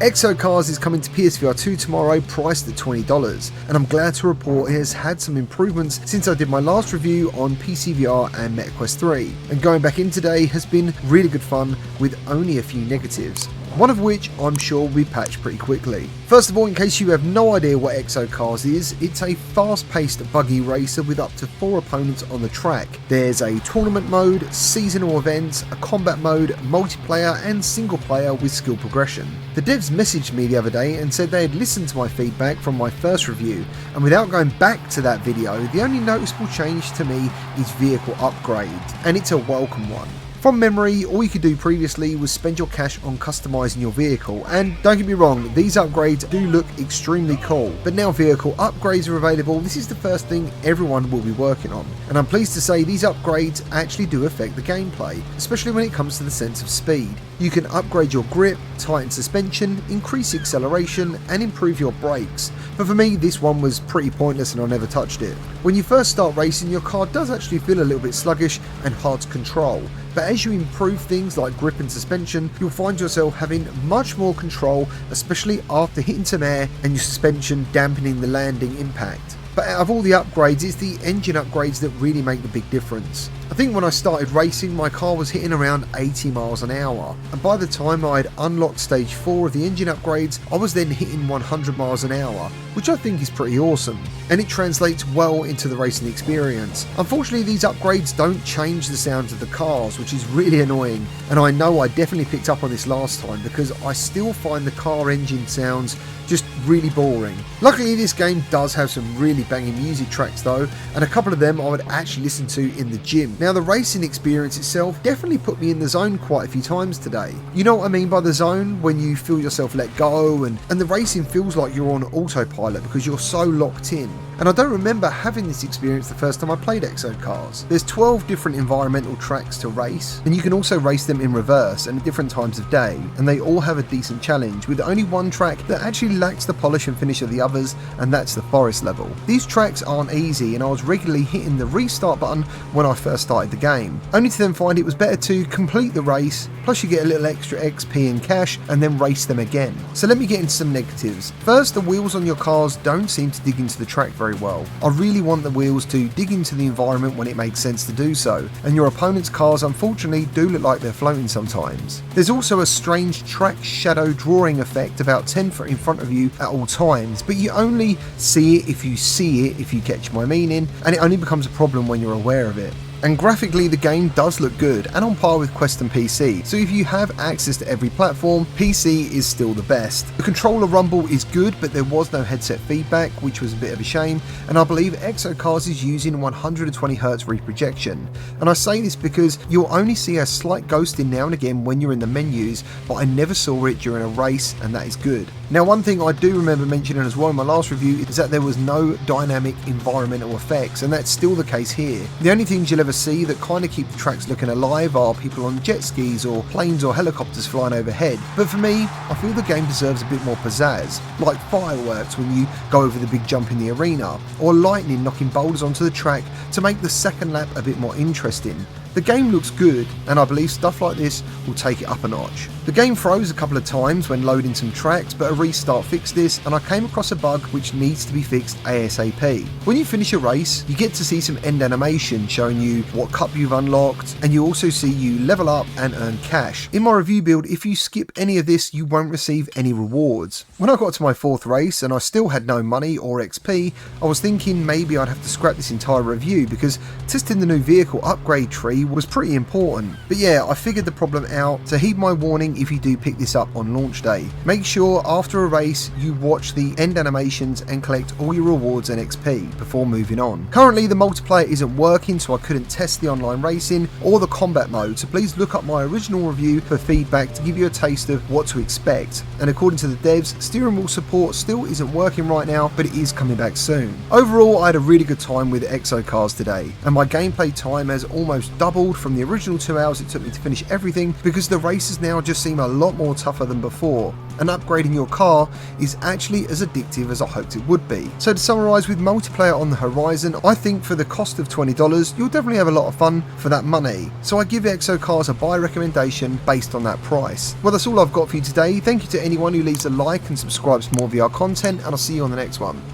EXO Cars is coming to PSVR2 tomorrow, priced at $20, and I'm glad to report it has had some improvements since I did my last review on PCVR and MetaQuest 3, and going back in today has been really good fun with only a few negatives, one of which I'm sure will be patched pretty quickly. First of all, in case you have no idea what EXO Cars is, it's a fast-paced buggy racer with up to 4 opponents on the track. There's a tournament mode, seasonal events, a combat mode, multiplayer and single player with skill progression. The devs messaged me the other day and said they had listened to my feedback from my first review, and without going back to that video, the only noticeable change to me is vehicle upgrades, and it's a welcome one. From memory, all you could do previously was spend your cash on customising your vehicle, and don't get me wrong, these upgrades do look extremely cool, but now vehicle upgrades are available. This is the first thing everyone will be working on, and I'm pleased to say these upgrades actually do affect the gameplay, especially when it comes to the sense of speed. You can upgrade your grip, tighten suspension, increase acceleration and improve your brakes, but for me this one was pretty pointless and I never touched it. When you first start racing, your car does actually feel a little bit sluggish and hard to control, but as you improve things like grip and suspension, you'll find yourself having much more control, especially after hitting some air and your suspension dampening the landing impact. But out of all the upgrades, it's the engine upgrades that really make the big difference. I think when I started racing, my car was hitting around 80 miles an hour, and by the time I had unlocked stage 4 of the engine upgrades, I was then hitting 100 miles an hour, which I think is pretty awesome, and it translates well into the racing experience. Unfortunately, these upgrades don't change the sounds of the cars, which is really annoying, and I know I definitely picked up on this last time because I still find the car engine sounds just really boring. Luckily, this game does have some really banging music tracks though, and a couple of them I would actually listen to in the gym. Now, the racing experience itself definitely put me in the zone quite a few times today. You know what I mean by the zone? When you feel yourself let go and the racing feels like you're on autopilot because you're so locked in. And I don't remember having this experience the first time I played EXO Cars. There's 12 different environmental tracks to race, and you can also race them in reverse and at different times of day, and they all have a decent challenge, with only one track that actually lacks the polish and finish of the others, and that's the forest level. These tracks aren't easy, and I was regularly hitting the restart button when I first started the game, only to then find it was better to complete the race, plus you get a little extra XP and cash, and then race them again. So let me get into some negatives. First, the wheels on your cars don't seem to dig into the track very well. I really want the wheels to dig into the environment when it makes sense to do so, and your opponent's cars unfortunately do look like they're floating sometimes. There's also a strange track shadow drawing effect about 10 foot in front of you at all times, but you only see it if you catch my meaning, and it only becomes a problem when you're aware of it. And graphically, the game does look good and on par with Quest and PC, so if you have access to every platform, PC is still the best. The controller rumble is good, but there was no headset feedback, which was a bit of a shame, and I believe EXO Cars is using 120Hz reprojection. And I say this because you'll only see a slight ghosting now and again when you're in the menus, but I never saw it during a race, and that is good. Now, one thing I do remember mentioning as well in my last review is that there was no dynamic environmental effects, and that's still the case here. The only things you'll ever see that kind of keep the tracks looking alive are people on jet skis or planes or helicopters flying overhead, but for me, I feel the game deserves a bit more pizzazz, like fireworks when you go over the big jump in the arena, or lightning knocking boulders onto the track to make the second lap a bit more interesting. The game looks good, and I believe stuff like this will take it up a notch. The game froze a couple of times when loading some tracks, but a restart fixed this, and I came across a bug which needs to be fixed ASAP. When you finish a race, you get to see some end animation showing you what cup you've unlocked, and you also see you level up and earn cash. In my review build, if you skip any of this, you won't receive any rewards. When I got to my 4th race and I still had no money or XP, I was thinking maybe I'd have to scrap this entire review because testing the new vehicle upgrade tree was pretty important. But yeah, I figured the problem out, so heed my warning if you do pick this up on launch day. Make sure after a race you watch the end animations and collect all your rewards and XP before moving on. Currently the multiplayer isn't working, so I couldn't test the online racing or the combat mode, so please look up my original review for feedback to give you a taste of what to expect. And according to the devs, steering wheel support still isn't working right now, but it is coming back soon. Overall, I had a really good time with EXO Cars today, and my gameplay time has almost doubled doubled from the original 2 hours it took me to finish everything, because the races now just seem a lot more tougher than before, and upgrading your car is actually as addictive as I hoped it would be. So to summarise, with multiplayer on the horizon, I think for the cost of $20, you'll definitely have a lot of fun for that money. So I give EXO Cars a buy recommendation based on that price. Well, that's all I've got for you today. Thank you to anyone who leaves a like and subscribes for more VR content, and I'll see you on the next one.